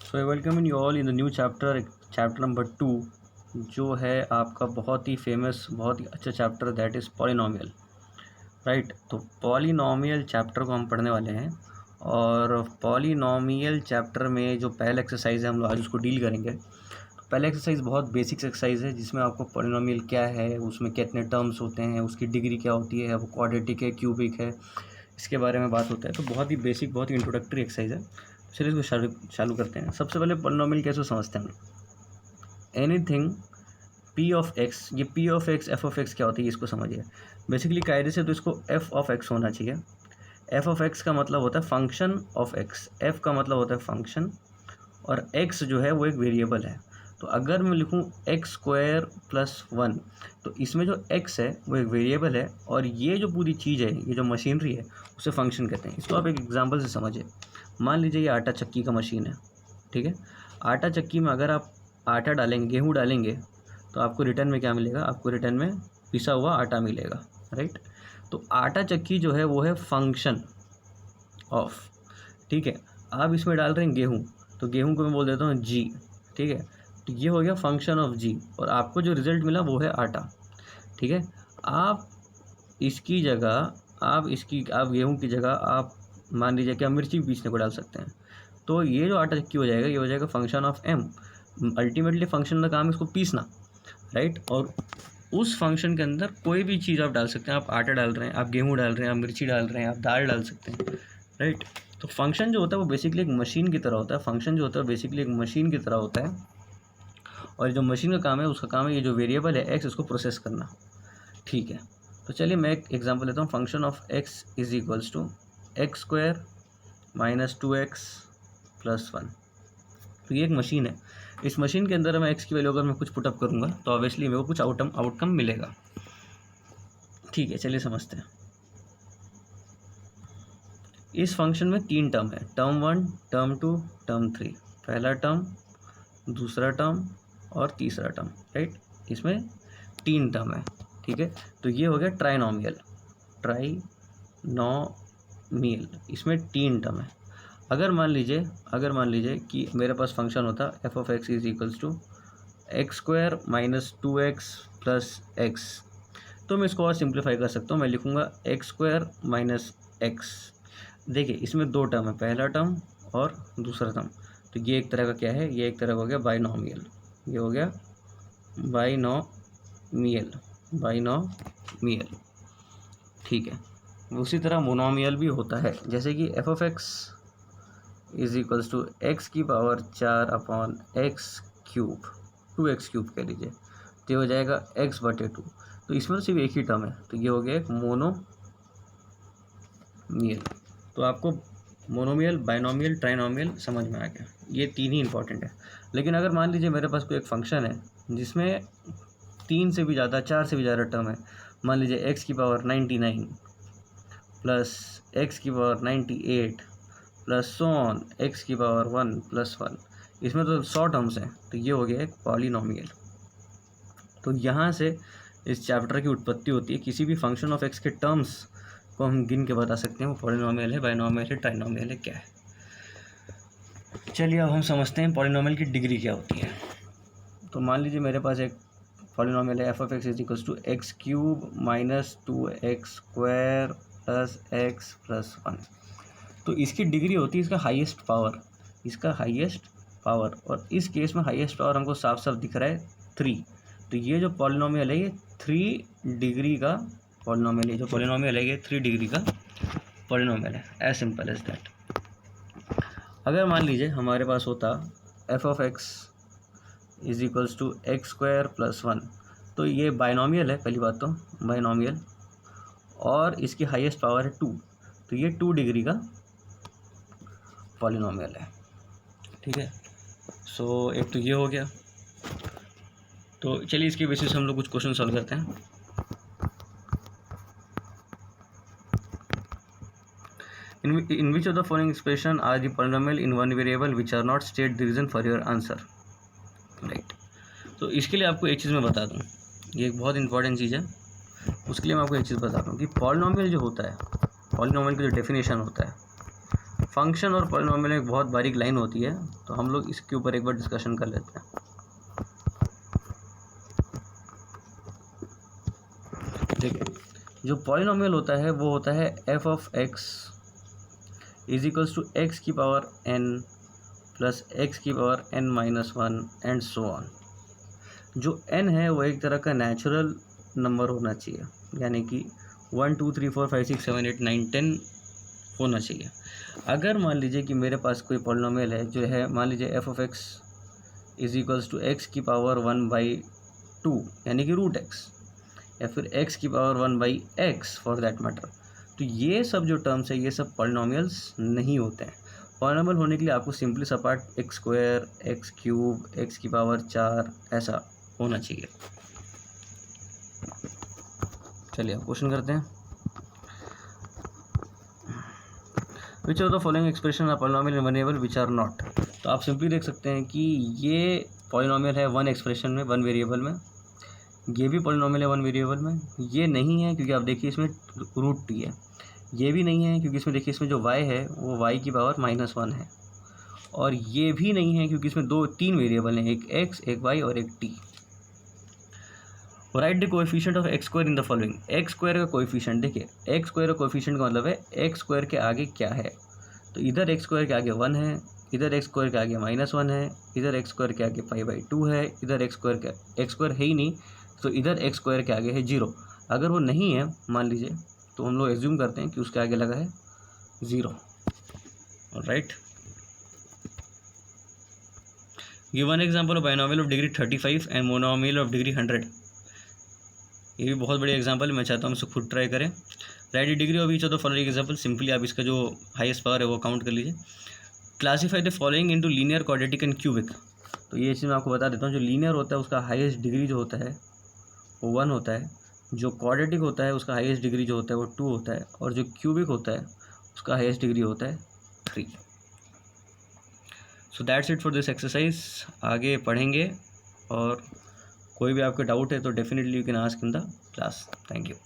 So I welcome you all in the new chapter number 2, जो है आपका बहुत ही फेमस, बहुत ही अच्छा chapter, that is polynomial. Right, तो पॉलिनोमियल चैप्टर को हम पढ़ने वाले हैं। और पॉलिनोमियल चैप्टर में जो पहला एक्सरसाइज है हम लोग आज उसको डील करेंगे। तो पहला एक्सरसाइज बहुत बेसिक्स एक्सरसाइज है, जिसमें आपको पॉलिनोमियल क्या है, उसमें कितने टर्म्स होते हैं, उसकी डिग्री क्या होती है, वो क्वाड्रेटिक है, क्यूबिक है, इसके बारे में बात होता है। तो बहुत ही बेसिक, बहुत ही इंट्रोडक्टरी एक्सरसाइज है। चलिए इसको चालू करते हैं। सबसे पहले पॉलिनोमियल कैसे समझते हैं हम लोग। एनीथिंग पी ऑफ एक्स, ये P of x F of x क्या होती है इसको समझिए। बेसिकली कायदे से तो इसको एफ ऑफ एक्स होना चाहिए। एफ ऑफ एक्स का मतलब होता है फंक्शन ऑफ एक्स, एफ का मतलब होता है फंक्शन, और एक्स जो है वो एक वेरिएबल है। तो अगर मैं लिखूँ एक्स स्क्वायर प्लस 1, तो इसमें जो एक्स है वो एक वेरिएबल है, और ये जो पूरी चीज़ है, ये जो मशीनरी है, उसे फंक्शन कहते हैं। इसको आप एक एग्जांपल से समझिए। मान लीजिए ये आटा चक्की का मशीन है, ठीक है। आटा चक्की में अगर आप आटा डालेंगे, गेहूँ डालेंगे, तो आपको रिटर्न में क्या मिलेगा? आपको रिटर्न में पिसा हुआ आटा मिलेगा, राइट। तो आटा चक्की जो है वो है फंक्शन ऑफ, ठीक है। आप इसमें डाल रहे हैं गेहूँ, तो गेहूँ को मैं बोल देता हूँ जी, ठीक है। तो ये हो गया फंक्शन ऑफ जी, और आपको जो रिज़ल्ट मिला वो है आटा, ठीक है। आप इसकी जगह, आप गेहूँ की जगह आप मान लीजिए कि आप मिर्ची पीसने को डाल सकते हैं। तो ये जो आटा चक्की हो जाएगा, ये हो जाएगा function of M. Ultimately function का काम है इसको पीसना, राइट। और उस फंक्शन के अंदर कोई भी चीज़ आप डाल सकते हैं। आप आटा डाल रहे हैं, आप गेहूँ डाल रहे हैं, आप मिर्ची डाल रहे हैं, आप दाल डाल सकते हैं, राइट। तो फंक्शन जो होता है वो बेसिकली एक मशीन की तरह होता है। फंक्शन जो होता है बेसिकली एक मशीन की तरह होता है, और जो मशीन का काम है, उसका काम है ये जो वेरिएबल है एक्स, उसको प्रोसेस करना, ठीक है। तो चलिए मैं एक एग्जांपल लेता हूँ। Function of x is equals to X square minus 2x plus 1। तो ये एक मशीन है। इस मशीन के अंदर मैं एक्स की वैल्यू अगर मैं कुछ पुटअप करूँगा तो ऑब्वियसली मेरे को कुछ आउटकम मिलेगा, ठीक है। चलिए समझते हैं। इस फंक्शन में 3 टर्म है, टर्म 1, टर्म 2, टर्म 3। पहला टर्म, दूसरा टर्म और तीसरा टर्म, राइट। इसमें 3 टर्म है, ठीक है। तो ये हो गया ट्राइनोमियल, ट्राइनोमियल, इसमें 3 टर्म है। अगर मान लीजिए कि मेरे पास फंक्शन होता F of x is equals to X square minus 2x plus X, तो मैं इसको और सिंप्लीफाई कर सकता हूँ। मैं लिखूँगा एक्स स्क्वायर माइनस एक्स। देखिए इसमें 2 टर्म है, पहला टर्म और दूसरा टर्म। तो ये एक तरह का क्या है? ये एक तरह का हो गया बाइनोमियल, ये हो गया बाइनोमियल, बाइनोमियल, ठीक है। उसी तरह मोनोमियल भी होता है, जैसे कि f of x is equals to x की power 4 upon x cube, 2x cube कह लीजिए, तो ये हो जाएगा x/2। तो इसमें तो सिर्फ एक ही टर्म है, तो ये हो गया एक मोनोमियल। तो आपको मोनोमियल, बाइनोमियल, ट्राइनोमियल समझ में आ गया। ये 3 ही इंपॉर्टेंट है। लेकिन अगर मान लीजिए मेरे पास कोई एक फंक्शन है जिसमें 3 से भी ज़्यादा, 4 से भी ज़्यादा टर्म है, मान लीजिए एक्स की पावर 99 प्लस एक्स की power 98 plus so on x की पावर 1 प्लस 1, इसमें तो 100 टर्म्स हैं, तो ये हो गया एक पॉलिनोमियल। तो यहाँ से इस चैप्टर की उत्पत्ति होती है। किसी भी फंक्शन ऑफ एक्स के टर्म्स को हम गिन के बता सकते हैं वो पॉलिनोमियल है, बाइनोमियल है, ट्राइनोमियल है, क्या है। चलिए अब हम समझते हैं पॉलिनोमियल की डिग्री क्या होती है। तो मान लीजिए मेरे पास एक पॉलिनोमियल है F of x is equals to X cube minus 2x square plus X plus 1। तो इसकी डिग्री होती है इसका हाईएस्ट पावर, इसका हाईएस्ट पावर, और इस केस में हाईएस्ट पावर हमको साफ साफ दिख रहा है 3। तो ये जो पॉलिनोमियल है ये 3 डिग्री का पॉलिनोमियल है। जो पॉलिनोमियल है ये 3 डिग्री का पॉलिनोमियल है, एज सिंपल एज दैट। अगर मान लीजिए हमारे पास होता F of x is equals to X square plus 1, तो ये बाइनोमियल है, पहली बात तो बाइनोमियल, और इसकी हाईएस्ट पावर है 2, तो ये 2 डिग्री का पॉलिनोमियल है, ठीक है। सो एक तो ये हो गया। तो चलिए इसके बेसिस हम लोग कुछ क्वेश्चन सॉल्व करते हैं। In which of the following expression are the polynomial in one variable which are not state the reason for your answer, right. तो इसके लिए आपको एक चीज़ मैं बता दूं, ये एक बहुत इंपॉर्टेंट चीज़ है। उसके लिए मैं आपको एक चीज़ बता दूं कि पॉलिनोमियल जो होता है, पॉलिनोमियल का जो डेफिनेशन होता है, फंक्शन और पॉलिनोमियल में एक बहुत बारीक लाइन होती है, तो हम लोग इसके ऊपर एक बार डिस्कशन कर लेते हैं। देखिए, जो पॉलिनोमियल होता है वो होता है F of x is equals to x की पावर एन प्लस एक्स की power N minus one and so on. जो n है वो एक तरह का नेचुरल नंबर होना चाहिए, यानी कि 1 2 3 4 5 6 7 8 9 10 होना चाहिए। अगर मान लीजिए कि मेरे पास कोई पॉलिनोमियल है जो है, मान लीजिए F of x is equals to x की पावर 1/2 यानी कि रूट एक्स, या फिर एक्स की power 1/x for that matter, तो ये सब जो टर्म्स है ये सब पॉलिनोमियल्स नहीं होते हैं। पॉलिनोमियल होने के लिए आपको सिंपली सपाट X square, X cube, X की पावर 4 ऐसा होना चाहिए। चलिए अब क्वेश्चन करते हैं। Which of the following expression are polynomial in variable which are not. तो आप सिंपली देख सकते हैं कि ये पॉलिनोमियल है वन एक्सप्रेशन में, वन वेरिएबल में, ये भी पॉलिनोमियल है वन वेरिएबल में, ये नहीं है क्योंकि आप देखिए इसमें रूट टी है, ये भी नहीं है क्योंकि इसमें देखिए इसमें जो y है वो y की पावर -1 है, और ये भी नहीं है क्योंकि इसमें तीन वेरिएबल हैं, एक x, एक y और एक t। Right the coefficient of x square in the following. X square का कोएफिशिएंट, देखिए एक्स स्क्वायर का कोएफिशिएंट का मतलब है एक्स स्क्वायर के आगे क्या है, तो इधर एक्स स्क्वायर के आगे 1 है, इधर एक्स स्क्वायर के आगे -1 है, इधर एक्स स्क्वायर के आगे 5/2 है, इधर एक्स स्क्वायर है ही नहीं, तो इधर एक्स स्क्वायर के आगे है 0। अगर वो नहीं है मान लीजिए, तो हम लोग एज्यूम करते हैं कि उसके आगे लगा है 0। Right, give one example of binomial of degree 35 and monomial of degree 100। ये भी बहुत बड़ी एग्जांपल है, मैं चाहता हूँ इसको खुद ट्राई करें। Right the degree of each of the following example, simply आप इसका जो हाईएस्ट पावर है वो काउंट कर लीजिए। Classify the following into linear, quadratic and cubic. तो ये चीज़ मैं आपको बता देता हूँ, जो लीनियर होता है उसका हाईएस्ट डिग्री जो होता है वो 1 होता है, जो क्वाड्रेटिक होता है उसका हाईएस्ट डिग्री जो होता है वो 2 होता है, और जो क्यूबिक होता है उसका हाईएस्ट डिग्री होता है 3। So that's it for this exercise. आगे पढ़ेंगे, और कोई भी आपके डाउट है तो definitely you can ask in the class. Thank you.